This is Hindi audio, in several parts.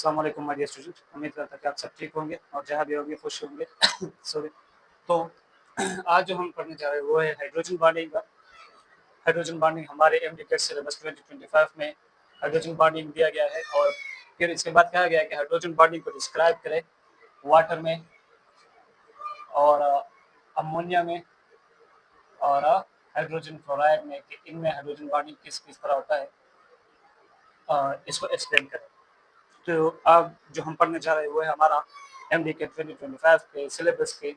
अस्सलाम वालेकुम माय डियर स्टूडेंट, उम्मीद करता हूँ कि आप सब ठीक होंगे और जहाँ भी होंगे खुश होंगे। सॉरी। तो आज जो हम पढ़ने जा रहे हैं वो है हाइड्रोजन बॉन्डिंग का। हाइड्रोजन बॉन्डिंग हमारे एमडीके सिलेबस 2025 में हाइड्रोजन बॉन्डिंग दिया गया है और फिर इसके बाद कहा गया है कि हाइड्रोजन बॉन्डिंग को डिस्क्राइब करें वाटर में और अमोनिया में और हाइड्रोजन फ्लोराइड में कि इनमें हाइड्रोजन बॉन्डिंग किस किस तरह होता है, इसको एक्सप्लेन करें। तो अब जो हम पढ़ने जा रहे हैं वो है हमारा एमडीके 2025 के सिलेबस के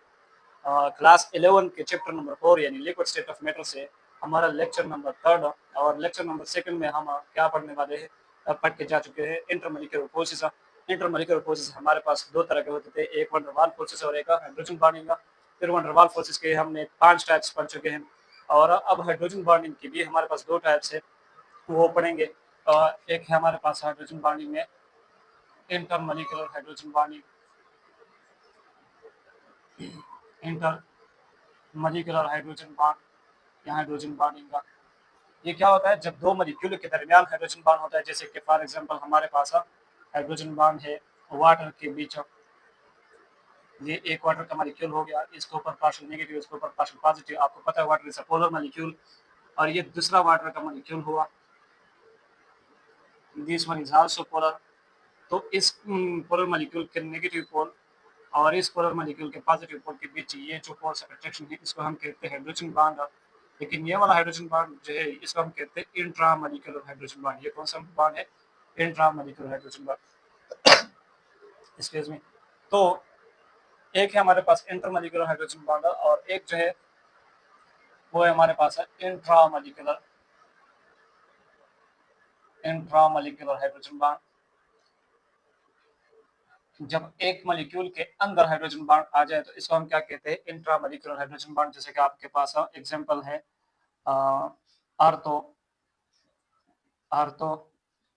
क्लास 11 के चैप्टर नंबर 4 यानी लिक्विड स्टेट ऑफ मैटर से हमारा लेक्चर नंबर 3 और लेक्चर नंबर 2 में हम क्या पढ़ने वाले हैं, पढ़ के जा चुके हैं इंटरमॉलिक्यूलर फोर्सेस। इंटरमॉलिक्यूलर फोर्सेस हमारे पास दो तरह के होते थे, एक वन डर वाल फोर्सेस और एक हाइड्रोजन बॉन्डिंग का। फिर वन डर वाल फोर्सेस के हमने 5 टाइप्स पढ़ चुके हैं और अब हाइड्रोजन बॉन्डिंग की भी हमारे पास 2 टाइप्स है, वो पढ़ेंगे। एक है हमारे पास हाइड्रोजन बॉन्डिंग में intermolecular hydrogen bonding, intermolecular hydrogen bond या हाइड्रोजन बॉन्डिंग का ये क्या होता है, जब दो मॉलिक्यूल के दरमियान हाइड्रोजन बॉन्ड होता है। जैसे कि फॉर एग्जांपल हमारे पास हाइड्रोजन बॉन्ड है वाटर के बीच। ये एक वाटर का मॉलिक्यूल हो गया, इसके ऊपर पार्शियल नेगेटिव, इसके ऊपर पार्शियल पॉजिटिव। आपको पता है water is a polar molecule और ये दूसरा वाटर का मॉलिक्यूल हुआ, this one is also polar. तो इस पोलर मॉलिक्यूल के नेगेटिव पोल और इस पोलर मॉलिक्यूल के पॉजिटिव पोल के बीच ये जो फोर्स ऑफ अट्रैक्शन है इसको हम कहते हैं हाइड्रोजन बॉन्ड। लेकिन ये वाला हाइड्रोजन बॉन्ड जो है इसको हम कहते हैं इंट्रामॉलिक्यूलर हाइड्रोजन बॉन्ड। ये कौन सा बॉन्ड है? Intramolecular hydrogen bond. Excuse me. तो एक है हमारे पास इंटरमॉलिक्यूलर हाइड्रोजन बॉन्ड और एक जो है वो है हमारे पास है इंट्रामॉलिक्यूलर हाइड्रोजन बॉन्ड। जब एक मॉलिक्यूल के अंदर हाइड्रोजन बॉन्ड आ जाए तो इसको हम क्या कहते हैं? Intramolecular hydrogen bond. जैसे कि आपके पास एग्जांपल है आर्थो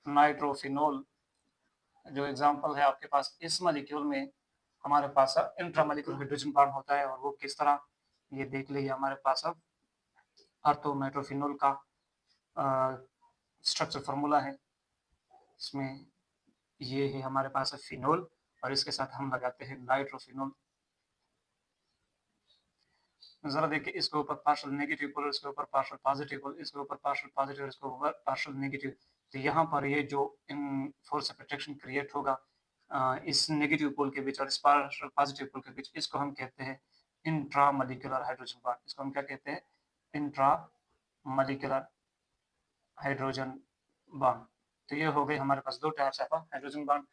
नाइट्रोफिनोल जो एग्जांपल है आपके पास, इस मॉलिक्यूल में हमारे पास इंट्रामॉलिक्यूलर हाइड्रोजन बॉन्ड होता है और वो किस तरह, ये देख लीजिए। हमारे पास आर्थो नाइट्रोफिनोल का स्ट्रक्चर फार्मूला है, इसमें ये है हमारे पास फिनोल और इसके साथ हम लगाते हैं नाइट्रोफिनोल। जरा देखिए, इसके ऊपर पार्शियल नेगेटिव पोल, इसके ऊपर पार्शियल पॉजिटिव पोल, इसके ऊपर पार्शियल पॉजिटिव, इसके ऊपर पार्शियल नेगेटिव। तो यहाँ पर ये जो in force of attraction create होगा इस नेगेटिव पोल के बीच और इस पार्शियल पॉजिटिव पोल के बीच, इसको हम कहते हैं इंट्रामॉलिक्यूलर हाइड्रोजन बॉन्ड। इसको हम क्या कहते हैं? Intramolecular hydrogen bond. तो ये हो गई हमारे पास 2 टाइप्स ऑफ हाइड्रोजन बॉन्ड।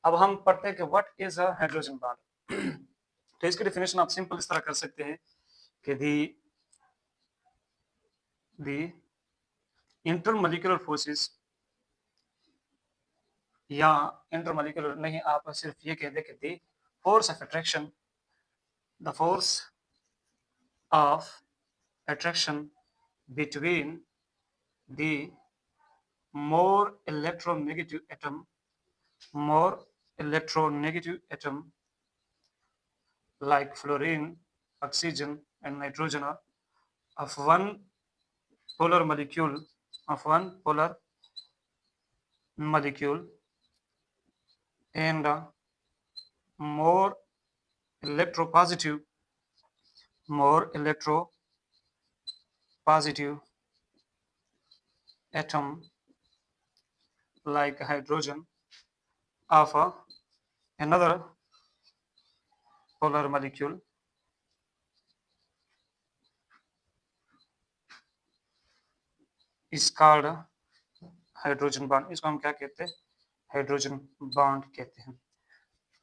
अब हम पढ़ते हैं कि what is a hydrogen bond. तो इसकी डेफिनेशन आप सिंपल इस तरह कर सकते हैं कि the intermolecular forces, या इंटरमॉलिक्यूलर नहीं, आप सिर्फ ये कह दे कि the force of attraction, the force of attraction between the more electronegative atom like fluorine, oxygen and nitrogen of one polar molecule and more electropositive atom like hydrogen of another polar molecule is called hydrogen bond. इसको हम क्या कहते हैं? हाइड्रोजन बॉन्ड कहते हैं।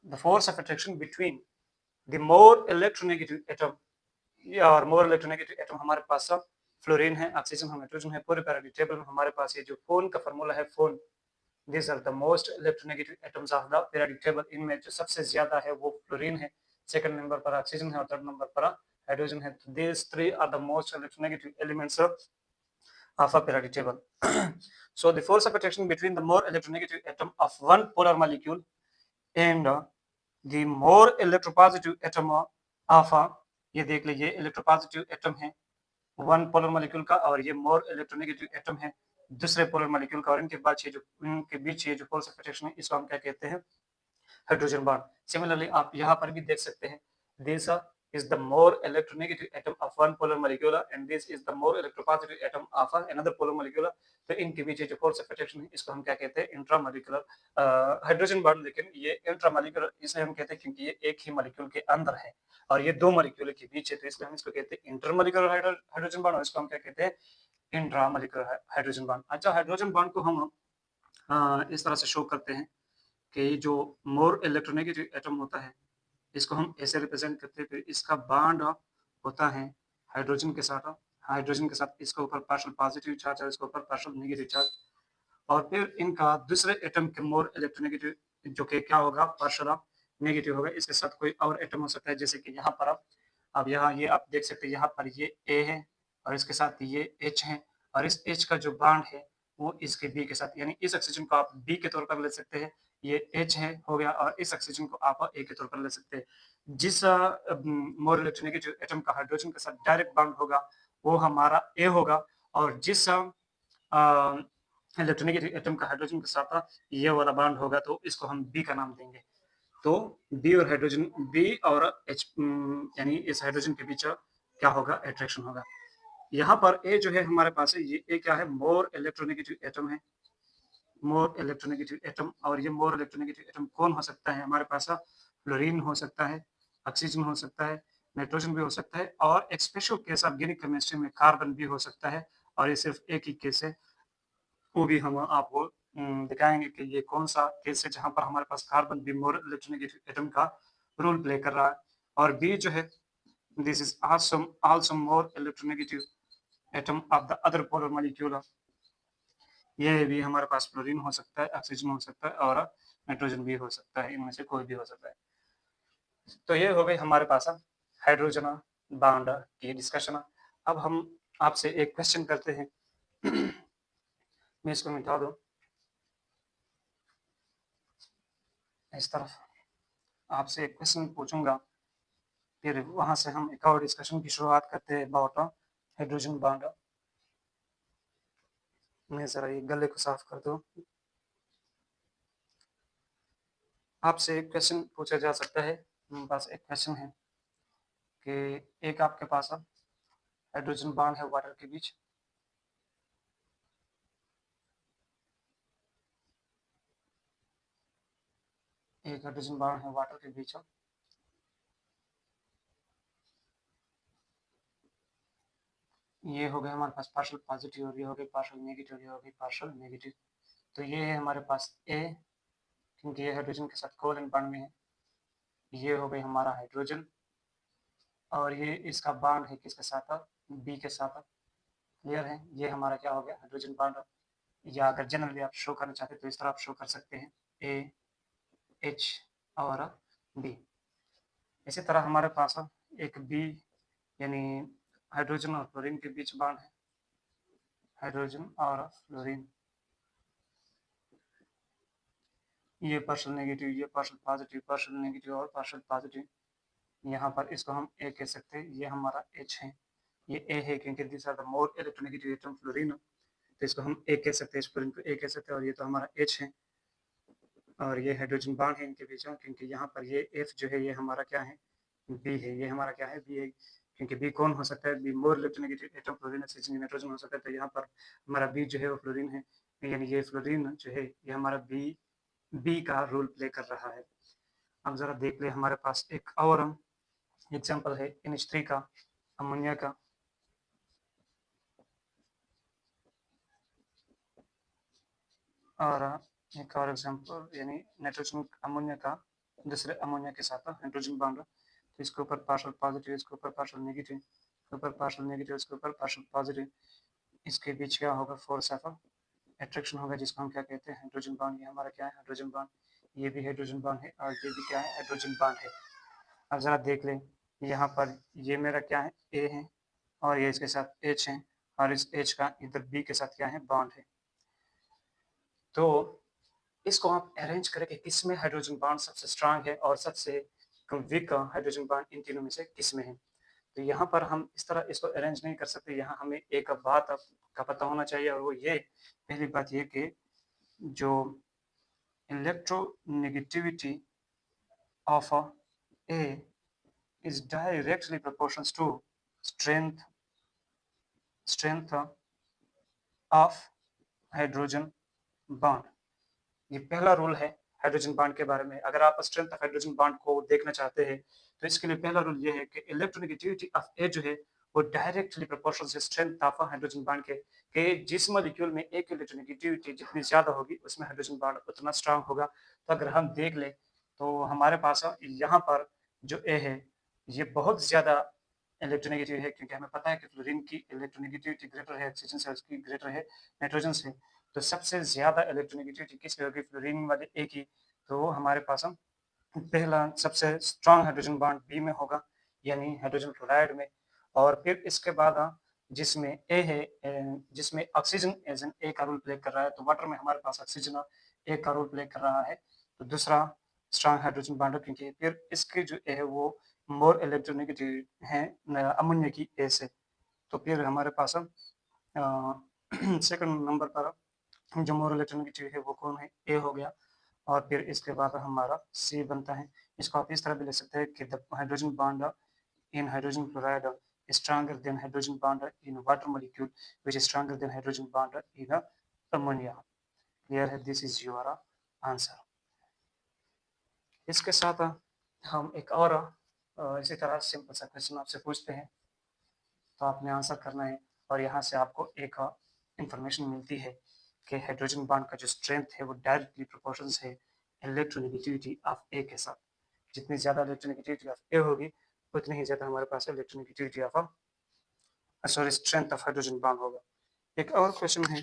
The force of attraction between the more electronegative atom, और मोर इलेक्ट्रोनेगेटिव एटम हमारे पास फ्लोरीन है, ऑक्सीजन है, नाइट्रोजन है। पूरे पैरियोडिक टेबल में हमारे पास ये जो फोन का फार्मूला है, F O N, this are the most electronegative atoms of the periodic table. इनमें जो सबसे ज्यादा है वो फ्लोरीन है, सेकंड नंबर पर ऑक्सीजन है और थर्ड नंबर पर हाइड्रोजन है। This 3 are the most electronegative elements of a periodic table. So the force of attraction between the more electronegative atom of one polar molecule and the more electropositive atom of ये देख लीजिए, इलेक्ट्रोपॉजिटिव एटम है वन पोलर मॉलिक्यूल का और ये मोर इलेक्ट्रोनेगेटिव एटम है दूसरे पोलर मॉलिक्यूल का, और इनके बीच ये जो पोलर अट्रैक्शन है इसको हम क्या कहते हैं, हाइड्रोजन बॉन्ड। सिमिलरली आप यहाँ पर भी देख सकते हैं, this is the more electronegative atom of one polar molecule and this is the more electropositive atom of another polar molecule। तो इनके बीच जो फोर्स ऑफ अट्रैक्शन है इसको हम क्या कहते हैं, इंट्रामॉलिक्यूलर हाइड्रोजन बॉन्ड। लेकिन ये इंट्रामॉलिक्यूलर इसे हम कहते हैं क्योंकि ये एक ही मॉलिक्यूल के अंदर है और ये दो मॉलिक्यूल के बीच है, तो इसलिए हम इसको कहते हैं इंटरमॉलिक्यूलर हाइड्रोजन बॉन्ड, और इसको हम क्या कहते हैं, इंट्रामॉलिक्यूलर हाइड्रोजन बॉन्ड। अच्छा, हाइड्रोजन बॉन्ड को हम इस तरह से शो करते हैं कि जो मोर इलेक्ट्रोनेगेटिव एटम होता है इसको हम ऐसे रिप्रेजेंट करते हैं, फिर इसका बॉन्ड होता है हाइड्रोजन के साथ इसके ऊपर पार्शियल पॉजिटिव चार्ज और इसके ऊपर पार्शियल नेगेटिव चार्ज, और फिर इनका दूसरे एटम के मोर इलेक्ट्रोनेगेटिव जो कि क्या होगा, पार्शियल नेगेटिव होगा, इसके साथ कोई और एटम हो सकता है, जैसे कि यहाँ पर अब यहाँ ये आप देख सकते हैं, यहाँ पर ये ए है और इसके साथ ये एच है, और इस एच का जो बॉन्ड है वो इसके बी के साथ, यानी इस ऑक्सीजन को आप बी के तौर पर ले सकते हैं, ये एच है हो गया, और इस ऑक्सीजन को आप ए के तौर पर ले सकते हैं। जिस मोर इलेक्ट्रोनेगेटिव एटम का हाइड्रोजन के साथ डायरेक्ट बॉन्ड होगा वो हमारा ए होगा, और जिस इलेक्ट्रोनेगेटिव एटम का हाइड्रोजन के साथ ये वाला बॉन्ड होगा तो इसको हम बी का नाम देंगे। तो बी और हाइड्रोजन, बी और एच, यानी इस हाइड्रोजन के बीच क्या होगा, अट्रैक्शन होगा। यहाँ पर ए जो है हमारे पास है, ये ए क्या है, मोर इलेक्ट्रोनेगेटिव एटम है, मोर इलेक्ट्रोनेगेटिव एटम। और ये मोर इलेक्ट्रोनेगेटिव एटम कौन हो सकता है, हमारे पास फ्लोरीन हो सकता है, ऑक्सीजन हो सकता है, नाइट्रोजन भी हो सकता है, और एक स्पेशल केस ऑर्गेनिक केमिस्ट्री में कार्बन भी हो सकता है, और ये सिर्फ एक ही केस है, वो भी हम आपको दिखाएंगे कि ये कौन सा केस है जहां पर हमारे पास कार्बन भी मोर इलेक्ट्रोनेगेटिव एटम का रोल प्ले कर रहा है। और बी जो है, this is also more electronegative atom of the other polar molecule. ये भी हमारे पास फ्लोरीन हो सकता है, ऑक्सीजन हो सकता है, और नाइट्रोजन भी हो सकता है, इनमें से कोई भी हो सकता है। तो ये हो गई हमारे पास हाइड्रोजन बॉन्ड की डिस्कशन। अब हम आपसे एक क्वेश्चन करते हैं। मैं इसको मिटा दूं इस तरफ, आपसे एक क्वेश्चन पूछूंगा, फिर वहां से हम एक और डिस्कशन की शुरुआत करते हैं अबाउट हाइड्रोजन बॉन्ड। मैं जरा ये गले को साफ कर दूं। आपसे एक क्वेश्चन पूछा जा सकता है, मेरे पास एक क्वेश्चन है कि एक आपके पास हाइड्रोजन बॉन्ड है वाटर के बीच, एक हाइड्रोजन बॉन्ड है वाटर के बीच, ये हो गया हमारे पास पार्शियल पॉजिटिव, और ये हो गई पार्शियल नेगेटिव, ये हो गई पार्शियल नेगेटिव। तो ये है हमारे पास ए, क्योंकि ये हाइड्रोजन के साथ कोवलेंट बॉन्ड में है। ये हो गई हमारा हाइड्रोजन, और ये इसका बॉन्ड है किसके साथ, बी के साथ। क्लियर है, ये हमारा क्या हो गया, हाइड्रोजन बॉन्ड। या अगर जनरली आप शो करना चाहते हैं तो इस तरह आप शो कर सकते हैं, ए एच और बी। इसी तरह हमारे पास एक बी, यानी हाइड्रोजन और फ्लोरीन के बीच बॉन्ड है, हाइड्रोजन और फ्लोरीन, ये पार्शियल नेगेटिव, ये पार्शियल पॉजिटिव, पार्शियल नेगेटिव और पार्शियल पॉजिटिव। यहाँ पर इसको हम ए कह सकते हैं, ये हमारा एच है, ये ए है क्योंकि this are the more electronegative atom fluorine, तो इसको हम ए कह सकते हैं, इस फ्लोरीन को ए कह सकते हैं, और ये तो हमारा एच है, और ये हाइड्रोजन बॉन्ड है इनके बीच में, क्योंकि यहाँ पर ये एफ जो है ये हमारा क्या है, बी है, ये हमारा क्या है, बी है, क्योंकि बी कौन हो सकता है, be more electronegative atom fluorine oxygen nitrogen हो सकता है, तो यहाँ पर हमारा बी जो है वो फ्लोरीन है, यानी ये फ्लोरीन जो है ये हमारा बी का रोल प्ले कर रहा है। अब जरा देख ले, हमारे पास एक और एग्जाम्पल है NH3 का, अमोनिया का, और एक और एग्जाम्पल यानी नाइट्रोजन अमोनिया का दूसरे अमोनिया के साथ हाइड्रोजन बॉन्ड, तो इसके ऊपर पार्शियल पॉजिटिव, इसके ऊपर पार्शियल नेगेटिव, इसके ऊपर पार्शियल नेगेटिव, इसके ऊपर पार्शियल पॉजिटिव, इसके बीच क्या होगा, फोर्स ऑफ अट्रैक्शन होगा, जिसको हम क्या कहते हैं, हाइड्रोजन बॉन्ड। ये हमारा क्या है, हाइड्रोजन बॉन्ड, ये भी हाइड्रोजन बॉन्ड है, और ये भी क्या है, हाइड्रोजन बॉन्ड है। अब जरा देख लें, यहाँ पर ये मेरा क्या है, ए है, और ये इसके साथ एच है, और इस एच का इधर बी के साथ क्या है, बॉन्ड है। तो इसको आप अरेंज करें कि किस में हाइड्रोजन बॉन्ड सबसे स्ट्रांग है और सबसे वीक हाइड्रोजन बॉन्ड इन तीनों में से किस में है। तो यहाँ पर हम इस तरह इसको अरेंज नहीं कर सकते, यहाँ हमें एक बात का पता होना चाहिए, और वो ये पहली बात ये कि जो electronegativity of A is directly proportional to strength of hydrogen bond. ये पहला रूल है हाइड्रोजन बॉन्ड के बारे में। अगर आप स्ट्रेंथ ऑफ हाइड्रोजन बॉन्ड को देखना चाहते हैं तो इसके लिए पहला रूल ये है कि इलेक्ट्रोनेगेटिविटी ऑफ ए जो है वो डायरेक्टली प्रोपोर्शनल से स्ट्रेंथ ऑफ हाइड्रोजन बॉन्ड के जिस मॉलिक्यूल में एक इलेक्ट्रोनेगेटिविटी जितनी ज्यादा होगी उसमें हाइड्रोजन बॉन्ड उतना स्ट्रांग होगा। तो अगर हम देख ले तो हमारे पास यहाँ पर जो ए है ये बहुत ज्यादा इलेक्ट्रोनेगेटिव है, क्योंकि हमें पता है कि फ्लोरीन की इलेक्ट्रोनेगेटिविटी ग्रेटर है ऑक्सीजन से, उसकी ग्रेटर है नाइट्रोजन से। तो सबसे ज्यादा इलेक्ट्रोनेगेटिविटी किसकी होगी? फ्लोरीन वाले ए की। तो हमारे पास पहला सबसे स्ट्रॉन्ग हाइड्रोजन बॉन्ड बी में होगा, यानी हाइड्रोजन क्लोराइड में। और फिर इसके बाद जिसमें ए है, जिसमें ऑक्सीजन एज एन ए का रोल प्ले कर रहा है, तो वाटर में हमारे पास ऑक्सीजन ए का रोल प्ले कर रहा है। तो दूसरा स्ट्रॉन्ग हाइड्रोजन बॉन्ड, क्योंकि फिर इसके जो ए है वो मोर इलेक्ट्रोनेगेटिव है अमोनिया की ए से। तो फिर हमारे पास सेकंड नंबर पर जो मोर इलेक्ट्रोनेगेटिव है वो कौन है? ए हो गया। और फिर इसके बाद हमारा सी बनता है। इसको आप इस तरह भी लिख सकते हैं कि the hydrogen bond in hydrogen chloride is stronger than hydrogen bond in water molecule, which is stronger than hydrogen bond in ammonia. Clear है? This is your answer. इसके साथ हम एक और इसी तरह सिंपल सा क्वेश्चन आपसे पूछते हैं, तो आपने आंसर करना है। और यहाँ से आपको एक इंफॉर्मेशन मिलती है कि हाइड्रोजन बॉन्ड का जो स्ट्रेंथ है वो डायरेक्टली प्रोपोर्शनल है इलेक्ट्रोनेगेटिविटी ऑफ ए के साथ। जितनी ज़्यादा इलेक्ट्रोनेगेटिविटी ऑफ ए होगी उतनी ही ज़्यादा हमारे पास electronegativity of strength of hydrogen bond होगा। एक और क्वेश्चन है,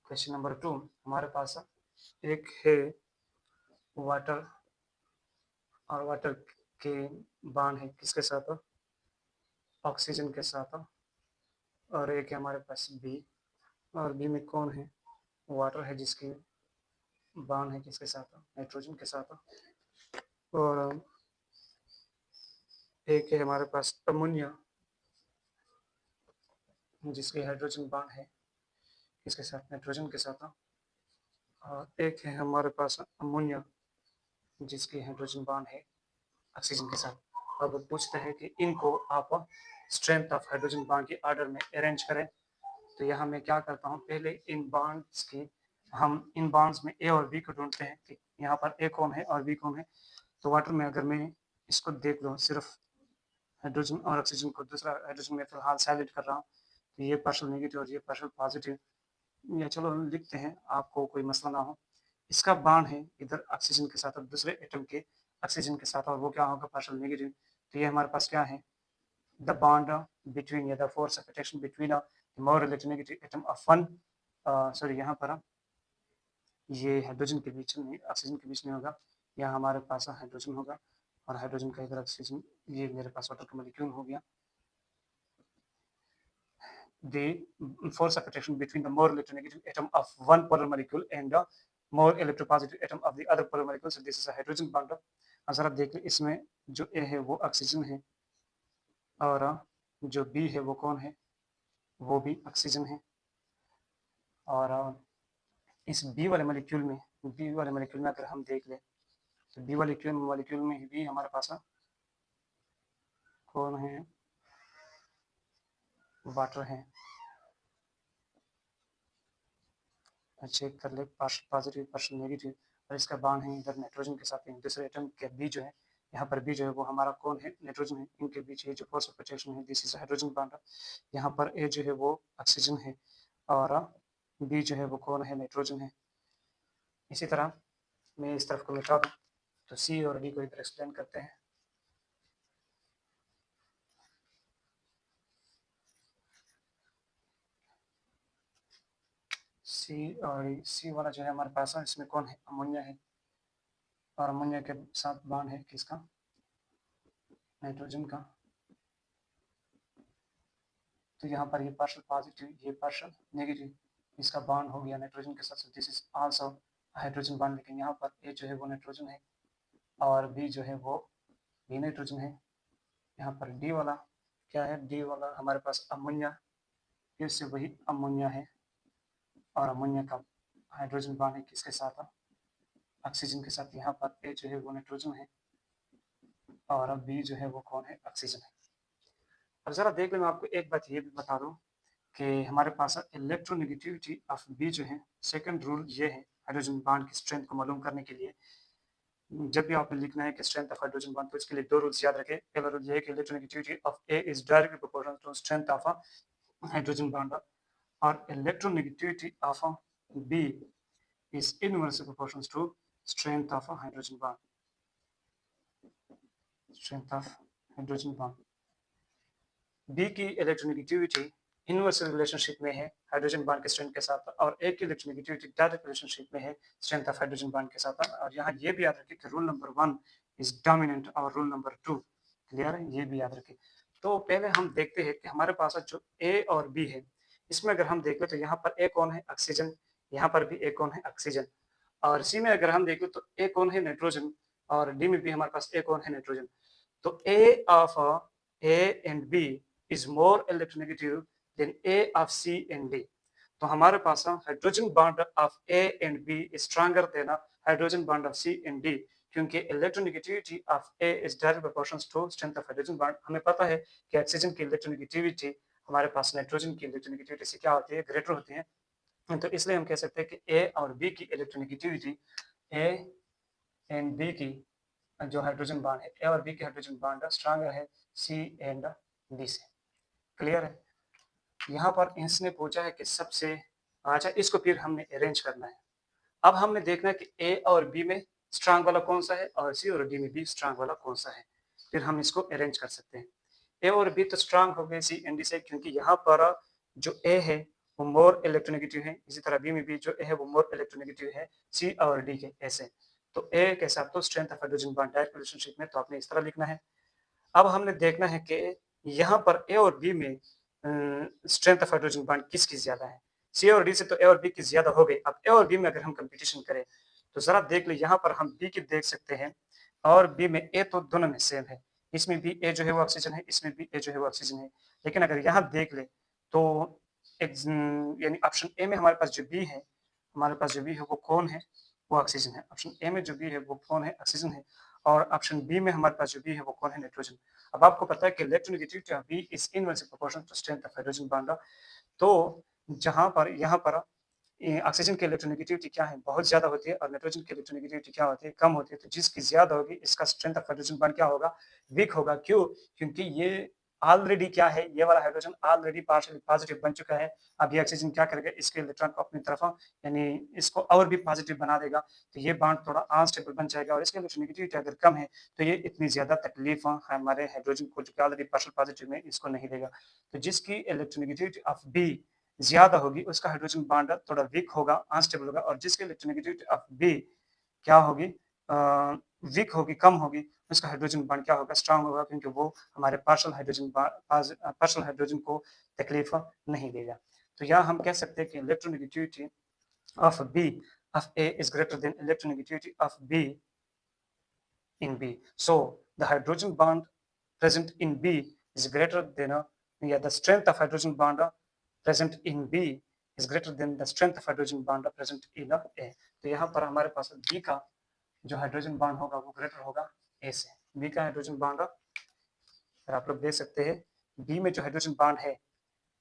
क्वेश्चन नंबर 2 हमारे पास एक है वाटर, और वाटर के बॉन्ड है किसके साथ? ऑक्सीजन के साथ। और एक है हमारे पास बी, और बी में कौन है? वाटर है जिसकी बॉन्ड है किसके साथ? नाइट्रोजन के साथ। और एक है हमारे पास अमोनिया जिसकी हाइड्रोजन बॉन्ड है किसके साथ? नाइट्रोजन के साथ। और एक है हमारे पास अमोनिया जिसकी हाइड्रोजन बॉन्ड है ऑक्सीजन के साथ। अब पूछते हैं कि इनको आप स्ट्रेंथ ऑफ हाइड्रोजन बॉन्ड के ऑर्डर में अरेंज करें। तो यहाँ मैं क्या करता हूँ, पहले इन बॉन्ड्स की हम इन बॉन्ड्स में ए और बी को ढूंढते हैं कि यहाँ पर ए कौन है और बी कौन है। तो वाटर में अगर मैं इसको देख लूँ, सिर्फ हाइड्रोजन और ऑक्सीजन को, दूसरा हाइड्रोजन में फिलहाल साइलेंट कर रहा हूँ, तो ये पार्शियल नेगेटिव और ये पार्शियल पॉजिटिव, या चलो हम लिखते हैं आपको कोई मसला ना हो। इसका बॉन्ड है इधर ऑक्सीजन के साथ और दूसरे एटम के ऑक्सीजन के साथ, और वो क्या होगा? Partial negative. तो ये हमारे पास क्या है? द बॉन्ड बिटवीन या the force of attraction between more electronegative atom of one, sorry यहाँ पर ये हाइड्रोजन के बीच में ऑक्सीजन के बीच में होगा। यहाँ हमारे पास हाइड्रोजन होगा और हाइड्रोजन का इधर ऑक्सीजन, ये मेरे पास वाटर का मॉलिक्यूल हो गया। The force of attraction between the more electronegative atom of one polar molecule and the more electropositive atom of the other polar molecule. So this is a hydrogen bond. अगर आप देखें इसमें जो A है वो ऑक्सीजन है, और जो B है वो कौन है? वो भी ऑक्सीजन है। और इस B वाले मॉलिक्यूल में अगर हम देख लें तो B वाले मॉलिक्यूल में भी हमारे पास कौन है? वाटर है। चेक कर ले पार्शियल पॉजिटिव पार्शियल नेगेटिव, और इसका बॉन्ड है इधर नाइट्रोजन के साथ। दूसरे एटम के बी जो है, यहाँ पर बी जो है वो हमारा कौन है? नाइट्रोजन है। इनके बीच ये जो फोर्स ऑफ अट्रैक्शन है, दिस इज हाइड्रोजन बॉन्ड। यहाँ पर ए जो है वो ऑक्सीजन है और बी जो है वो कौन है? नाइट्रोजन है। इसी तरह मैं इस तरफ को मिटा दूँ तो सी और डी को इधर एक्सप्लेन करते हैं। सी वाला जो है हमारे पास है, इसमें कौन है? अमोनिया है, और अमोनिया के साथ बॉन्ड है किसका? नाइट्रोजन का। तो यहाँ पर ये पार्शियल पॉजिटिव, ये पार्शियल नेगेटिव, इसका बॉन्ड हो गया नाइट्रोजन के साथ। This is also hydrogen bond. लेकिन यहाँ पर ए जो है वो नाइट्रोजन है और बी जो है वो भी नाइट्रोजन है। यहाँ पर डी वाला क्या है? डी वाला हमारे पास अमोनिया फिर से वही अमोनिया है और अमोनिया का हाइड्रोजन बॉन्ड है किसके साथ, ऑक्सीजन के साथ। यहाँ पर ए जो है वो नाइट्रोजन है और अब बी जो है वो कौन है, ऑक्सीजन है। अब जरा देख लो, मैं आपको एक बात ये भी बता दूं कि हमारे पास इलेक्ट्रोनेगेटिविटी ऑफ बी जो है, सेकंड रूल ये है हाइड्रोजन बॉन्ड की स्ट्रेंथ को मालूम करने के लिए। जब भी आपने लिखना है कि स्ट्रेंथ ऑफ हाइड्रोजन बॉन्ड, तो इसके लिए दो रूल्स याद रखें। पहला रूल ये है कि electronegativity of A is directly proportional to strength of hydrogen bond, और electronegativity of B is inversely proportional to strength of a hydrogen bond. Strength of hydrogen bond. B की इलेक्ट्रोनेगेटिविटी इनवर्स रिलेशनशिप में है हाइड्रोजन बॉन्ड के स्ट्रेंथ के साथ, और A की इलेक्ट्रोनेगेटिविटी डायरेक्ट रिलेशनशिप में है स्ट्रेंथ ऑफ हाइड्रोजन बॉन्ड के साथ। और यहाँ ये भी याद रखें कि रूल नंबर 1 इज डोमिनेंट और रूल नंबर 2 क्लियर है, ये भी याद रखें। तो पहले हम देखते हैं कि हमारे पास जो A और B है, इसमें अगर हम देखें तो यहाँ पर A कौन है, ऑक्सीजन, यहाँ पर भी A कौन है, ऑक्सीजन। और सी में अगर हम देखें तो ए कौन है, नाइट्रोजन, और डी में भी हमारे पास ए कौन है, नाइट्रोजन। तो A of A and B is more electronegative than A of C and D. तो हमारे पास hydrogen bond of A and B is stronger than hydrogen bond of C and D, क्योंकि electronegativity of A is direct proportional to strength of hydrogen bond. हमें पता है कि ऑक्सीजन की इलेक्ट्रोनेगेटिविटी हमारे पास नाइट्रोजन की इलेक्ट्रोनेगेटिविटी से क्या होती है, ग्रेटर होती है। तो इसलिए हम कह सकते हैं कि ए और बी की इलेक्ट्रोनेगेटिविटी, ए एंड बी की जो हाइड्रोजन बॉन्ड है, ए और बी की हाइड्रोजन बॉन्ड स्ट्रॉन्गर है सी एंड डी से। क्लियर है। यहाँ पर इसने पूछा है कि सबसे, अच्छा इसको फिर हमने अरेंज करना है। अब हमने देखना है कि ए और बी में स्ट्रॉन्ग वाला कौन सा है और सी और डी में भी स्ट्रॉन्ग वाला कौन सा है, फिर हम इसको अरेंज कर सकते हैं। ए और बी तो स्ट्रॉन्ग हो गए सी एंड डी से, क्योंकि यहाँ पर जो ए है वो मोर इलेक्ट्रोनेगेटिव है, इसी तरह बी में भी जो ए है वो मोर इलेक्ट्रोनेगेटिव है सी और डी के ऐसे। तो ए के साथ तो strength of hydrogen bond direct relationship में, तो आपने इस तरह लिखना है। अब हमने देखना है कि यहाँ पर ए और बी में स्ट्रेंथ ऑफ हाइड्रोजन बॉन्ड किसकी ज्यादा है। सी और डी से तो ए और बी की ज्यादा हो गई। अब ए और बी में अगर हम कंपटीशन करें तो जरा देख ले, यहाँ पर हम बी की देख सकते हैं और बी में ए तो दोनों में सेम है, इसमें भी ए जो है वो ऑक्सीजन है, इसमें भी ए जो है वो ऑक्सीजन है। लेकिन अगर यहाँ देख ले तो यानी ऑप्शन ए में हमारे पास जो बी है, हमारे पास जो बी है वो कौन है, वो ऑक्सीजन है। ऑप्शन ए में जो बी है वो कौन है, ऑक्सीजन है। और ऑप्शन बी में हमारे पास जो बी है वो कौन है, नाइट्रोजन। अब आपको पता है कि electronegativity of B is inversely proportional to strength of hydrogen bond. तो जहां पर यहाँ पर ऑक्सीजन की इलेक्ट्रोनेगेटिविटी क्या है, बहुत ज्यादा होती है, और नाइट्रोजन की इलेक्ट्रोनेगेटिविटी क्या होती है, कम होती है। तो जिसकी ज्यादा होगी इसका स्ट्रेंथ ऑफ हाइड्रोजन बॉन्ड क्या होगा, वीक होगा। क्यों, क्योंकि ये ऑलरेडी क्या है, ये वाला हाइड्रोजन ऑलरेडी पार्शियली पॉजिटिव बन चुका है। अब ये ऑक्सीजन क्या करेगा, इसके इलेक्ट्रॉन को अपनी तरफ यानी इसको और भी पॉजिटिव बना देगा, तो ये बॉन्ड थोड़ा अनस्टेबल बन जाएगा। और इसकी इलेक्ट्रोनेगेटिविटी अगर कम है तो ये इतनी ज्यादा तकलीफ हमारे हाइड्रोजन को जो ऑलरेडी पार्शियल पॉजिटिव में, इसको नहीं देगा। तो जिसकी इलेक्ट्रोनेगेटिविटी ऑफ बी ज्यादा होगी उसका हाइड्रोजन बॉन्ड थोड़ा वीक होगा, अनस्टेबल होगा। और जिसकी इलेक्ट्रोनेगेटिविटी ऑफ बी क्या होगी, वीक होगी, कम होगी, उसका हाइड्रोजन बॉन्ड क्या होगा, स्ट्रांग होगा, क्योंकि वो हमारे पार्शियल हाइड्रोजन को तकलीफ नहीं देगा। तो यहाँ हम कह सकते हैं कि electronegativity of B of A is greater than electronegativity of B in B. So the hydrogen bond present in B is greater than the strength of hydrogen bond present in B is greater than the strength of hydrogen bond present in A. तो यहाँ पर हमारे पास B का जो हाइड्रोजन बॉन्ड होगा वो ग्रेटर होगा A से। B का हाइड्रोजन बॉन्ड आप लोग देख सकते हैं, B में जो हाइड्रोजन बॉन्ड है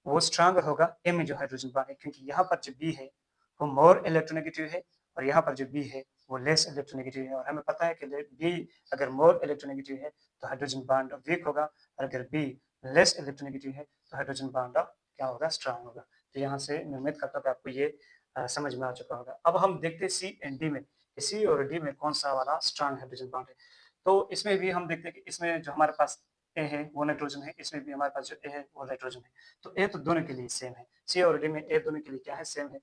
वो स्ट्रांगर होगा A में जो हाइड्रोजन बॉन्ड है, क्योंकि यहाँ पर जो B है वो मोर इलेक्ट्रोनेगेटिव है और यहाँ पर जो B है वो लेस इलेक्ट्रोनेगेटिव है। और हमें पता है कि B अगर मोर इलेक्ट्रोनेगेटिव है तो हाइड्रोजन बॉन्ड वीक होगा, और अगर B लेस इलेक्ट्रोनेगेटिव है तो हाइड्रोजन बॉन्ड क्या होगा, स्ट्रांग होगा। तो यहाँ से मैं उम्मीद करता हूँ कि आपको ये समझ में आ चुका होगा। अब हम देखते हैं सी एंड डी में, सी और डी में कौन सा वाला स्ट्रांग हाइड्रोजन बॉन्ड है। तो इसमें भी हम देखते हैं कि इसमें जो हमारे पास ए है वो नाइट्रोजन है, इसमें भी हमारे पास जो ए है वो नाइट्रोजन है। तो ए तो दोनों के लिए सेम है, सी और डी में ए दोनों के लिए क्या है, सेम है।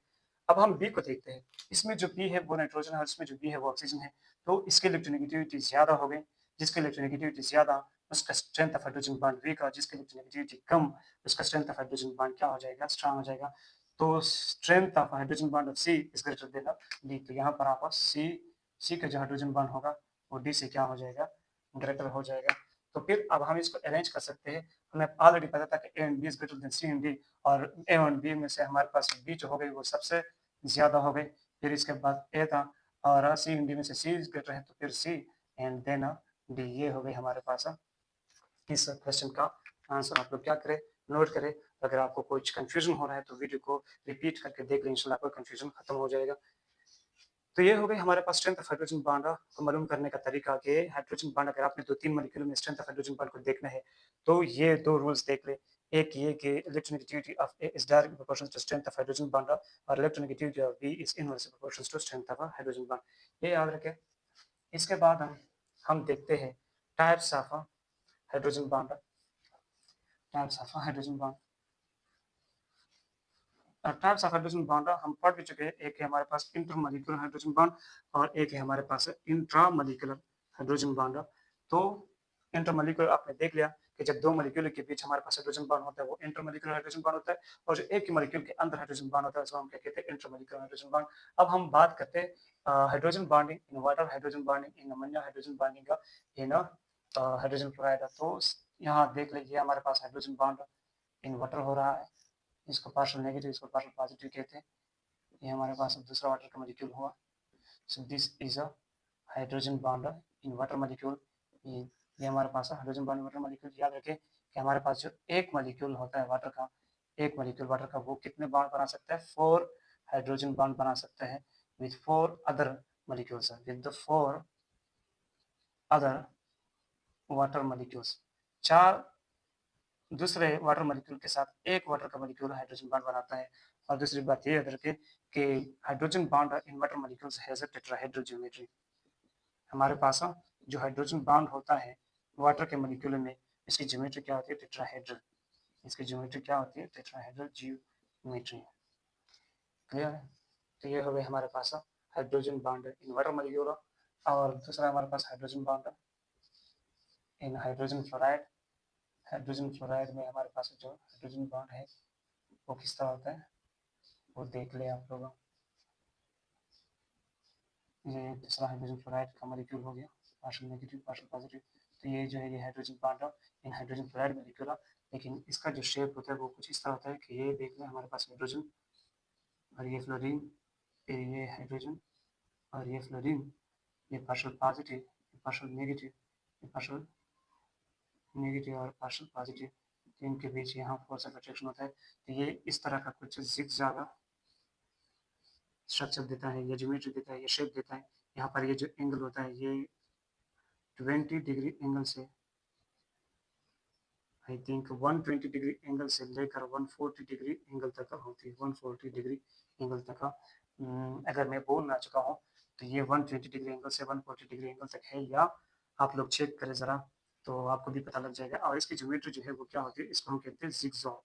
अब हम बी को देखते हैं, इसमें जो बी है वो नाइट्रोजन है और इसमें जो बी है वो ऑक्सीजन है। तो इसकी इलेक्ट्रोनेगेटिविटी ज्यादा हो गई, जिसकी इलेक्ट्रोनेगेटिविटी ज्यादा उसका strength of hydrogen bond weak, और जिसकी इलेक्ट्रोनेगेटिविटी कम उसका स्ट्रेंथ ऑफ हाइड्रोजन बॉन्ड क्या हो जाएगा, स्ट्रांग हो जाएगा। तो strength of hydrogen bond of C is greater than D. तो यहाँ पर आपको सी का जो हाइड्रोजन बॉन्ड होगा वो डी से क्या हो जाएगा, ग्रेटर हो जाएगा। तो फिर अब हम इसको अरेंज कर सकते हैं। हमें ऑलरेडी पता था कि A and B is greater than C and D, और ए एंड बी में से हमारे पास बी जो हो गई वो सबसे ज्यादा हो गई। फिर इसके बाद ए था, और सी एंड डी में से सी इज ग्रेटर है तो फिर सी एंड देन डी। ये हो गई हमारे पास इस क्वेश्चन का आंसर। आप लोग क्या करें, नोट करें। अगर आपको कुछ कंफ्यूजन हो रहा है तो वीडियो को रिपीट करके देख लें, इंशाल्लाह आपका कंफ्यूजन खत्म हो जाएगा। तो ये हो गई हमारे पास स्ट्रेंथ ऑफ हाइड्रोजन बॉन्ड को मालूम करने का तरीका कि हाइड्रोजन बॉन्ड अगर आपने 2-3 मॉलिक्यूल में स्ट्रेंथ ऑफ हाइड्रोजन बॉन्ड को देखना है तो ये 2 रूल्स देख ले। एक ये कि electronegativity of A is directly proportional to strength of hydrogen bond, और electronegativity of B is inversely proportional to strength of hydrogen bond. ये याद रखें। इसके बाद हम देखते हैं types of hydrogen bond. Types of hydrogen bond, types of hydrogen bond हम पढ़ भी चुके हैं। एक है हमारे पास इंटरमॉलिक्यूलर हाइड्रोजन बॉन्ड, और एक है हमारे पास इंट्रामॉलिक्यूलर हाइड्रोजन बॉन्ड। तो इंटरमॉलिक्यूलर आपने देख लिया कि जब 2 मॉलिक्यूल के बीच हमारे पास हाइड्रोजन बॉन्ड होता है वो इंटरमॉलिक्यूलर हाइड्रोजन बॉन्ड होता है, और जो एक ही मॉलिक्यूल के अंदर हाइड्रोजन बॉन्ड होता है उसको हम क्या कहते हैं, इंटरमॉलिक्यूलर हाइड्रोजन बॉन्ड। अब हम बात करते हैं hydrogen bonding in water, hydrogen bonding in ammonia, hydrogen bonding in hydrogen fluoride. तो यहाँ देख लीजिए हमारे पास हाइड्रोजन बॉन्ड इन वाटर हो रहा है, इसको पार्शियल नेगेटिव, इसको पार्शियल पॉजिटिव कहते हैं। ये हमारे पास दूसरा वाटर का मॉलिक्यूल हुआ। So this is a hydrogen bond in water molecule. ये हमारे पास हाइड्रोजन बॉन्ड वाटर मॉलिक्यूल। याद रखें कि हमारे पास जो एक मॉलिक्यूल होता है वाटर का, एक मॉलिक्यूल वाटर का, वो कितने बॉन्ड बना सकता है, 4 हाइड्रोजन बॉन्ड बना सकता है with 4 other molecules, with the 4 other water molecules. 4 दूसरे वाटर मॉलिक्यूल के साथ एक वाटर का मॉलिक्यूल हाइड्रोजन बॉन्ड बनाता है। और दूसरी बात ये याद रखें कि hydrogen bond in water molecules has a tetrahedral geometry. हमारे पास जो हाइड्रोजन बॉन्ड होता है वाटर के मॉलिक्यूल में, इसकी ज्योमेट्री क्या होती है, टेट्राहेड्रल। इसकी ज्योमेट्री क्या होती है, टेट्राहेड्रल ज्योमेट्री। क्लियर है। तो ये हो गए हमारे पास hydrogen bond in water molecule. और दूसरा हमारे पास hydrogen bond in hydrogen fluoride. Hydrogen fluoride में हमारे पास जो हाइड्रोजन बॉन्ड है वो किस तरह होता है वो देख ले आप लोग। ये दूसरा हाइड्रोजन फ्लोराइड का मॉलिक्यूल हो गया, पार्शियल नेगेटिव पार्शियल पॉजिटिव। तो ये जो है ये hydrogen bond in hydrogen fluoride molecule. लेकिन इसका जो शेप होता है वो कुछ इस तरह होता है कि ये देख लें हमारे पास हाइड्रोजन, और ये फ्लोरीन, फिर ये हाइड्रोजन, और ये फ्लोरीन, ये पार्शियल पॉजिटिव, ये पार्शियल नेगेटिव, ये पार्शियल नेगेटिव और पार्शियल पॉजिटिव। तो इनके बीच यहाँ फोर्स ऑफ अट्रैक्शन होता है। तो ये इस तरह का कुछ ज़िगज़ैग स्ट्रक्चर देता है, ये ज्योमेट्री देता है, ये शेप देता है। यहाँ पर ये जो एंगल होता है ये 20 डिग्री एंगल से, आई थिंक 120 डिग्री एंगल से लेकर 140 डिग्री एंगल तक होती है, 140 डिग्री एंगल तक। अगर मैं बोल ना चुका हूँ तो ये 120 डिग्री एंगल से 140 डिग्री एंगल तक है, या आप लोग चेक करें ज़रा तो आपको भी पता लग जाएगा। और इसकी ज्योमेट्री जो है वो क्या होती है, इसको हम कहते हैं जिगजॉग।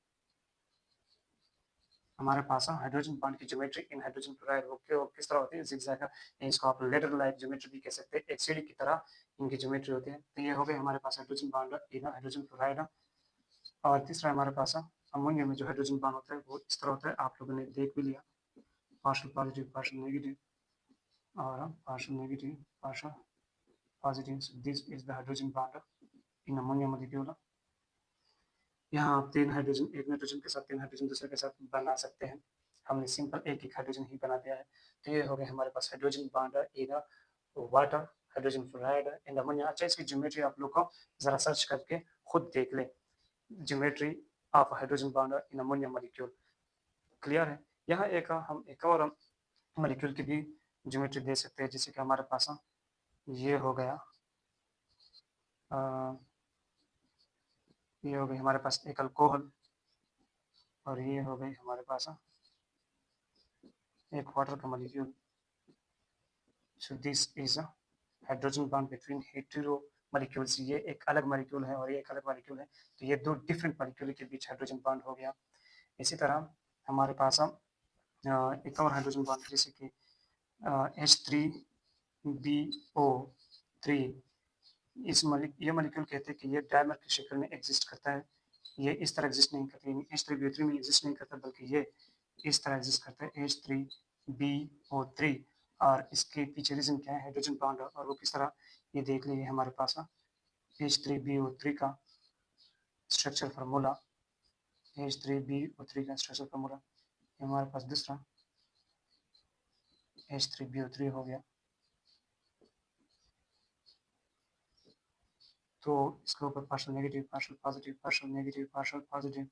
हमारे पास हाइड्रोजन बॉन्ड की ज्योमेट्री इन हाइड्रोजन क्लोराइड वो किस तरह होती है, जिगजैग। इसको आप लेडर लाइक ज्योमेट्री भी कह सकते हैं, एक सीढ़ी की तरह इनकी ज्योमेट्री होती है। तो ये हो गए हमारे पास hydrogen bond in hydrogen chloride. और तीसरा हमारे पास अमोनिया में जो हाइड्रोजन बॉन्ड होता है वो इस तरह होता है, आप लोगों ने देख भी लिया, पार्शियल पॉजिटिव पार्शियल नेगेटिव, और partial negative partial positive. This is the hydrogen bond in ammonia molecule. यहाँ आप 3 हाइड्रोजन, एक नाइट्रोजन के साथ 3 हाइड्रोजन दूसरे के साथ बना सकते हैं। हमने सिंपल एक हाइड्रोजन ही बना दिया है। तो ये हो गया हमारे पास hydrogen bond in water, hydrogen fluoride and ammonia. अच्छा, इसकी ज्योमेट्री आप लोग को जरा सर्च करके खुद देख ले, geometry of hydrogen bond in ammonia molecule. Clear है। यहाँ हम एक और मॉलिक्यूल की भी ज्योमेट्री दे सकते हैं, जैसे कि हमारे पास ये हो गया, ये हो गई हमारे पास एक अल्कोहल, और ये हो गई हमारे पास एक वाटर का molecule. So this is hydrogen bond between hetero molecules. ये एक अलग मॉलिक्यूल है और ये एक अलग मॉलिक्यूल है, तो ये 2 डिफरेंट मॉलिक्यूल के बीच हाइड्रोजन बॉन्ड हो गया। इसी तरह हमारे पास एक और हाइड्रोजन बॉन्ड जैसे कि H3BO3। ये मॉलिक्यूल कहते हैं कि ये डायमर की शक्ल में एग्जिस्ट करता है। ये इस तरह एग्जिस्ट नहीं करता, H3BO3 में एग्जिस्ट नहीं करता, बल्कि ये इस तरह एग्जिस्ट करता है, H3BO3। और इसके पीछे रीजन क्या है, हाइड्रोजन बॉन्ड, और वो किस तरह, ये देख लीजिए हमारे पास H3BO3 का स्ट्रक्चर फार्मूला H3BO3 का स्ट्रक्चर फार्मूला, हमारे पास दूसरा H3BO3 हो गया। तो इसके ऊपर partial negative, partial positive, partial negative, partial positive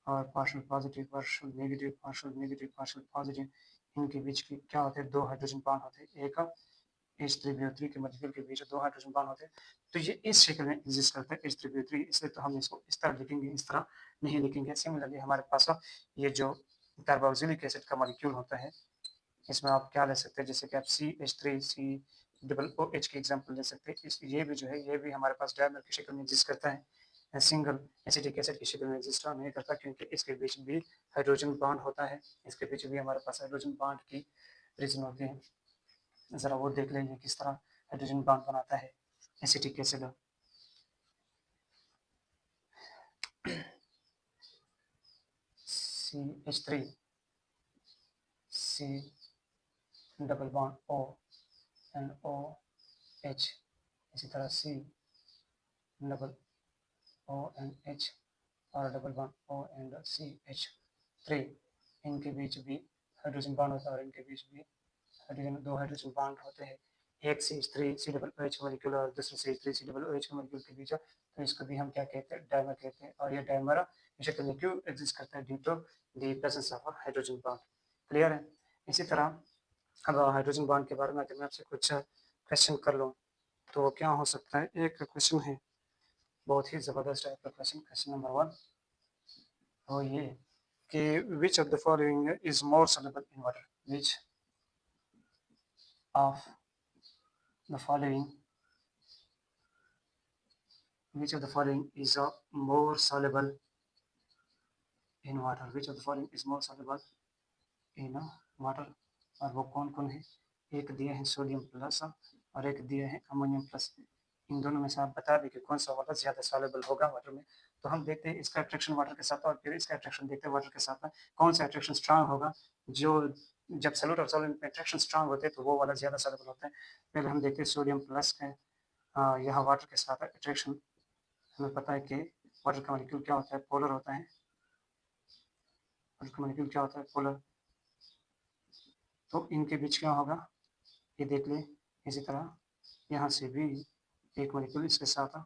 और partial positive, partial negative, partial negative, partial positive, इनके बीच की क्या होते हैं, 2 हाइड्रोजन बॉन्ड होते हैं। एक H3BO3 के मॉलिक्यूल के बीच 2 हाइड्रोजन बॉन्ड होते हैं। तो ये इस शक्ल में एग्जिस्ट करता है H3BO3, इसलिए तो हम इसको इस तरह लिखेंगे, इस तरह नहीं लिखेंगे। सिमिलरली हमारे पास ये जो कार्बोक्सिलिक एसिड का मॉलिक्यूल होता है, इसमें आप क्या ले सकते हैं, जैसे कि आप CH3COOH की एग्जांपल ले सकते हैं। ये भी जो है, ये भी हमारे पास डायमर की शक्ल में एग्जिस्ट करता है, सिंगल एसिटिक एसिड की शक्ल में एग्जिस्ट नहीं करता, क्योंकि इसके बीच भी हाइड्रोजन बॉन्ड होता है। इसके बीच भी हमारे पास हाइड्रोजन बॉन्ड की रीजन होती है। ज़रा वो देख लेंगे किस तरह हाइड्रोजन बॉन्ड बनाता है acetic acid. CH3 C double bond O and OH, इसी तरह C डबल ONH और double bond O and CH3, इनके बीच भी हाइड्रोजन बॉन्ड होता है और इनके बीच भी हाइड्रोजन, 2 हाइड्रोजन बॉन्ड होते हैं। एक CH3COOH मॉलिक्यूल और दूसरे CH3COOH मॉलिक्यूल के बीच, तो इसको भी हम क्या कहते हैं, डायमर कहते हैं। और ये डायमर शक्ल में क्यों एग्जिस्ट करता है, due to the presence of hydrogen bond. Clear है। इसी तरह अब हाइड्रोजन बॉन्ड के बारे में अगर मैं आपसे कुछ क्वेश्चन कर लूँ तो क्या हो सकता है। एक क्वेश्चन है बहुत ही ज़बरदस्त टाइप का क्वेश्चन, क्वेश्चन नंबर 1, तो ये कि which of the following is more soluble in water, which of the following, which of the following is more soluble in water, which of the following is more soluble in water, और वो कौन कौन है। एक दिया है सोडियम प्लस और एक दिया है अमोनियम प्लस। इन दोनों में से आप बता दें कि कौन सा वाटर ज़्यादा सॉल्युबल होगा वाटर में। तो हम देखते हैं इसका अट्रैक्शन वाटर के साथ और फिर इसका अट्रैक्शन देखते हैं वाटर के साथ, कौन सा अट्रैक्शन स्ट्रांग होगा। जो जब सॉल्यूट और सॉल्वेंट में अट्रैक्शन स्ट्रांग होते हैं तो वो वाला ज़्यादा सॉल्युबल होता है। पहले हम देखते हैं सोडियम प्लस के यहाँ वाटर के साथ अट्रैक्शन, हमें पता है कि वाटर का मॉलिक्यूल क्या होता है, पोलर होता है। वाटर का मॉलिक्यूल क्या होता है, पोलर। तो इनके बीच क्या होगा, ये देख ले। इसी तरह यहाँ से भी एक मॉलिक्यूल इसके साथ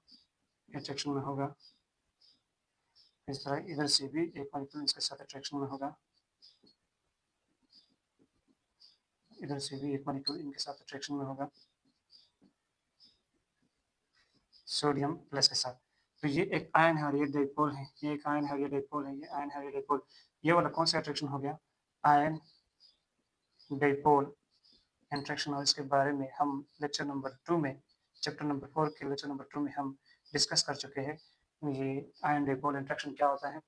अट्रैक्शन में होगा, इस तरह इधर से भी एक मॉलिक्यूल इसके साथ अट्रैक्शन में होगा, इधर से भी एक मॉलिक्यूल इनके साथ अट्रैक्शन में होगा सोडियम प्लस के साथ। तो ये एक आयन है और ये डाइपोल है, ये एक आयन है और ये डाइपोल है, ये आयन है और ये डाइपोल। ये वाला कौन सा अट्रैक्शन हो गया, आयन डाइपोल इंट्रैक्शन। और इसके बारे में हम लेक्चर नंबर 2 में, चैप्टर नंबर 4 के लेक्चर नंबर 2 में हम डिस्कस कर चुके हैं, ये आयन डाइपोल इंट्रैक्शन क्या होता है।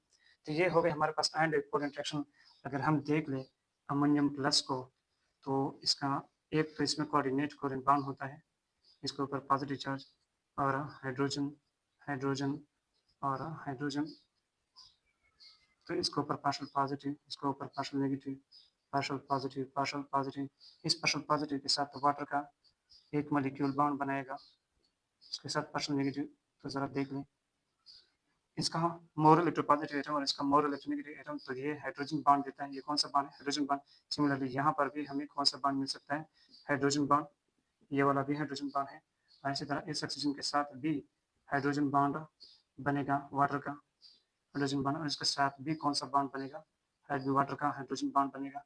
तो ये हो गए हमारे पास आयन डाइपोल इंट्रैक्शन। अगर हम देख लें अमोनियम प्लस को, तो इसका एक तो इसमें कोऑर्डिनेट कोवेलेंट बॉन्ड होता है, इसके ऊपर पॉजिटिव चार्ज और हाइड्रोजन हाइड्रोजन और हाइड्रोजन, तो इसके ऊपर पार्शियल पॉजिटिव, इसके ऊपर partial negative, partial positive, partial positive. इस पार्शियल पॉजिटिव के साथ वाटर का एक मॉलिक्यूल बॉन्ड बनाएगा, इसके साथ पार्शियल नेगेटिव। तो ज़रा देख लें इसका मोर इलेक्ट्रोपॉजिटिव एटम और इसका मोर इलेक्ट्रोनेगेटिव एटम, तो ये हाइड्रोजन बॉन्ड देता है। ये कौन सा बॉन्ड है, हाइड्रोजन बॉन्ड। सिमिलरली यहाँ पर भी हमें कौन सा बॉन्ड मिल सकता है, हाइड्रोजन बॉन्ड। ये वाला भी हाइड्रोजन बॉन्ड है। और इसी तरह इस ऑक्सीजन के साथ भी हाइड्रोजन बॉन्ड बनेगा वाटर का, हाइड्रोजन बॉन्ड। और इसके साथ भी कौन सा बॉन्ड बनेगा, वाटर का हाइड्रोजन बॉन्ड बनेगा।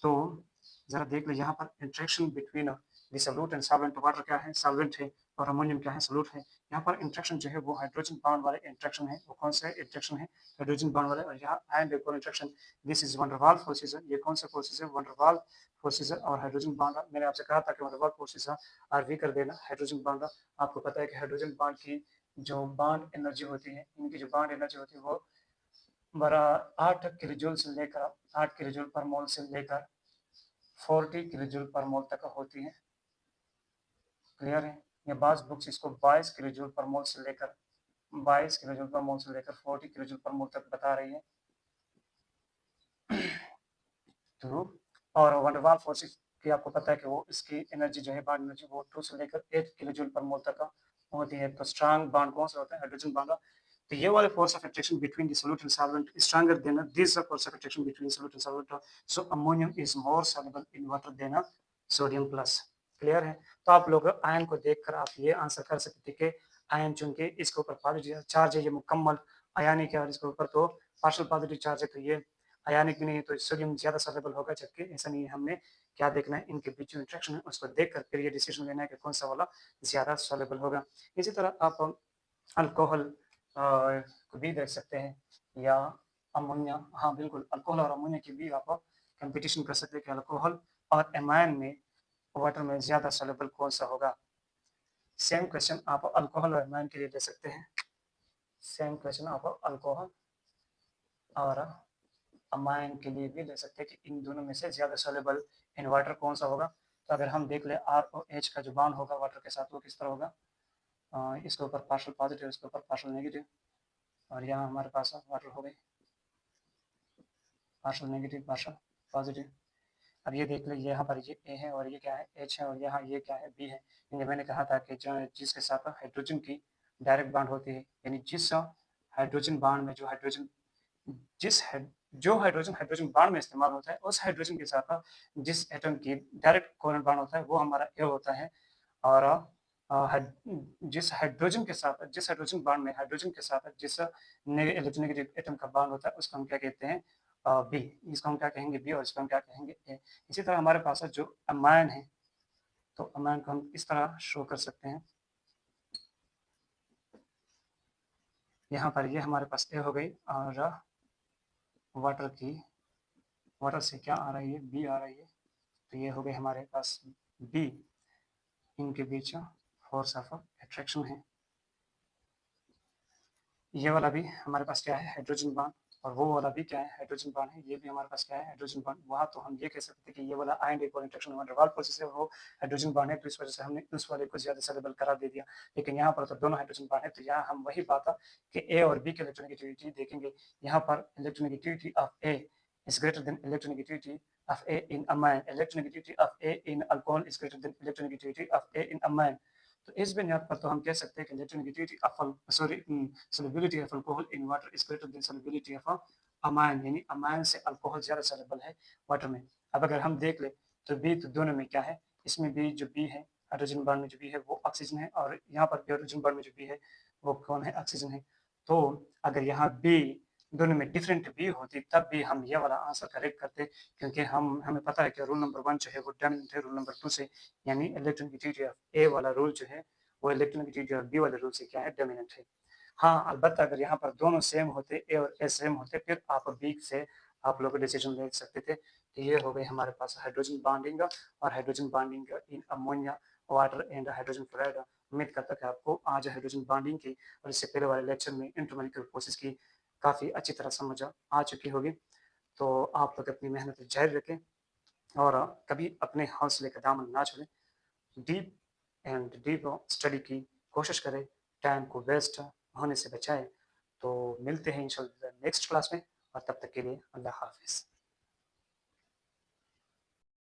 तो जरा देख लो यहाँ पर interaction between solute and solvent. Water क्या है, सॉल्वेंट है, और अमोनियम क्या है, सॉल्यूट है। यहाँ पर इंट्रैक्शन जो है वो हाइड्रोजन बॉन्ड वाले इंट्रैक्शन है। वो कौन सा इंट्रैक्शन है, हाइड्रोजन बॉन्ड वाले। और यहाँ ion dipole interaction, this is van der Waals forces. ये कौन सा फोर्सेस है, वैन डर वाल्स फोर्सेस और हाइड्रोजन बॉन्ड। मैंने आपसे कहा था कि van der Waals forces are we कर देना हाइड्रोजन बॉन्ड। आपको पता है कि हाइड्रोजन बॉन्ड की जो बॉन्ड एनर्जी होती है, इनकी जो बॉन्ड एनर्जी होती है वो बड़ा 8 किलो जूल से लेकर 8 किलो जूल पर मोल से लेकर 40 किलो जूल पर मोल तक होती है। क्लियर है। या बाज़ बुक्स इसको 22 किलो जूल पर मोल से लेकर 22 किलो जूल पर मोल से लेकर 40 किलो जूल पर मोल तक बता रही है। तो और वन डर वाल्स फोर्सेस की आपको पता है कि वो इसकी एनर्जी जो है, बॉन्ड एनर्जी, वो 2 से लेकर 8 किलो जूल पर मोल तक होती है। तो स्ट्रांग बॉन्ड कौन सा होता है, हाइड्रोजन बॉन्ड। तो ये वाले force of attraction between the solute and solvent is stronger than this force of attraction between solute and solvent, so ammonium is more soluble in water than sodium plus. Clear है? तो आप लोग आयन को देखकर आप ये आंसर कर सकते थे कि आयन चूंकि इसके ऊपर पॉजिटिव चार्ज है, ये मुकम्मल आयनिक है, और इसके ऊपर तो पार्शियल पॉजिटिव चार्ज है, तो ये आयनिक भी नहीं है, तो सोडियम ज्यादा सॉल्युबल होगा, जबकि ऐसा नहीं है। हमने क्या देखना है, इनके बीच में इंट्रैक्शन है उसको देखकर फिर ये डिसीजन लेना है कि कौन सा वाला ज्यादा सॉल्युबल होगा। इसी तरह आप अल्कोहल को भी देख सकते हैं, या अमोनिया, हाँ बिल्कुल, अल्कोहल और अमोनिया की भी आप कंपटीशन कर सकते हैं कि अल्कोहल और एमाइन में वाटर में ज्यादा सॉल्युबल कौन सा होगा। सेम क्वेश्चन आप अल्कोहल और एमाइन के लिए दे सकते हैं, सेम क्वेश्चन आप अल्कोहल और अमाइन के लिए भी ले सकते हैं कि इन दोनों में से ज्यादा सॉल्युबल इन वाटर कौन सा होगा। तो अगर हम देख ले ROH का जो बॉन्ड होगा वाटर के साथ वो किस तरह होगा, इसके ऊपर पार्शियल पॉजिटिव, इसके ऊपर पार्शियल नेगेटिव, और यहाँ हमारे पास वाटर हो गई पार्शियल नेगेटिव पार्शियल पॉजिटिव। अब ये देख ले, यहाँ पर ये ए है और ये क्या है, H है, और यहाँ ये क्या है, B है। यानी मैंने कहा था कि जिसके साथ हाइड्रोजन की डायरेक्ट बॉन्ड होती है, यानी जिस हाइड्रोजन बॉन्ड में जो हाइड्रोजन हाइड्रोजन बॉन्ड में इस्तेमाल होता है, उस हाइड्रोजन के साथ जिस एटम की डायरेक्ट कोवेलेंट बॉन्ड होता है वो हमारा ए होता है। और जिस हाइड्रोजन बॉन्ड में हाइड्रोजन के साथ जिस इलेक्ट्रोनेगेटिव एटम का बॉन्ड होता है उसको हम क्या कहते हैं, बी। इसको हम क्या कहेंगे, बी, और इसको हम क्या कहेंगे, ए। इसी तरह हमारे पास जो अमाइन है, तो अमाइन को हम इस तरह शो कर सकते हैं, यहाँ पर ये हमारे पास ए हो गई, और वाटर से क्या आ रही है, बी आ रही है, तो ये हो गए हमारे पास बी। इनके बीच फोर्स ऑफ अट्रैक्शन है। ये वाला भी हमारे पास क्या है, हाइड्रोजन बॉन्ड, और वो वाला भी क्या है, हाइड्रोजन बॉन्ड है। ये भी हमारे पास क्या है, हाइड्रोजन बॉन्ड। वहाँ तो हम ये कह सकते थे कि ये वाला आयन डिपोल इंटरेक्शन वन डर वाल प्रोसेस है, वो हाइड्रोजन बॉन्ड है, तो इस वजह से हमने उस वाले को ज्यादा सॉल्युबल करार दे दिया। लेकिन यहाँ पर तो दोनों हाइड्रोजन बॉन्ड है, तो यहाँ हम वही बात है कि ए और बी की इलेक्ट्रोनेगेटिविटी देखेंगे। यहाँ पर electronegativity of A is greater than electronegativity of A in amine. Electronegativity of A in alcohol is greater than electronegativity of A in amine. तो इस बुनियाद पर तो हम कह सकते हैं कि electronegativity of solubility of alcohol in water is greater than solubility of amine, यानी अमाइन से अल्कोहल ज्यादा सॉल्युबल है वाटर में। अब अगर हम देख ले तो बी तो दोनों में क्या है, इसमें भी जो बी है हाइड्रोजन बॉन्ड में जो बी है वो ऑक्सीजन है, और यहाँ पर हाइड्रोजन बॉन्ड में जो बी है वो कौन है, ऑक्सीजन है। तो अगर यहाँ बी दोनों में डिफरेंट भी होती तब भी हम ये वाला आंसर करेक्ट करते, क्योंकि हमें पता है कि रूल नंबर 1 जो है वो डोमिनेंट है रूल नंबर 2 से, यानी इलेक्ट्रोनेगेटिविटी ऑफ ए वाला रूल जो है वो इलेक्ट्रोनेगेटिविटी ऑफ बी वाले रूल से क्या है, डोमिनेंट है। हाँ अलबत्ता अगर यहाँ पर दोनों सेम होते, ए और ए सेम होते, फिर आप बी से आप लोग डिसीजन ले सकते थे। तो ये हो गई हमारे पास हाइड्रोजन बॉन्डिंग और hydrogen bonding in ammonia water and hydrogen fluoride. उम्मीद करता कि आपको आज हाइड्रोजन बॉन्डिंग की और इससे पहले वाले लेक्चर में इंटरमोलिक्यूलर प्रोसेस की काफ़ी अच्छी तरह समझ आ चुकी होगी। तो आप लोग अपनी मेहनत जारी रखें और कभी अपने हौसले का दामन ना छोड़ें। डीप स्टडी की कोशिश करें, टाइम को वेस्ट होने से बचाएं। तो मिलते हैं इंशाल्लाह नेक्स्ट क्लास में, और तब तक के लिए अल्लाह हाफिज़।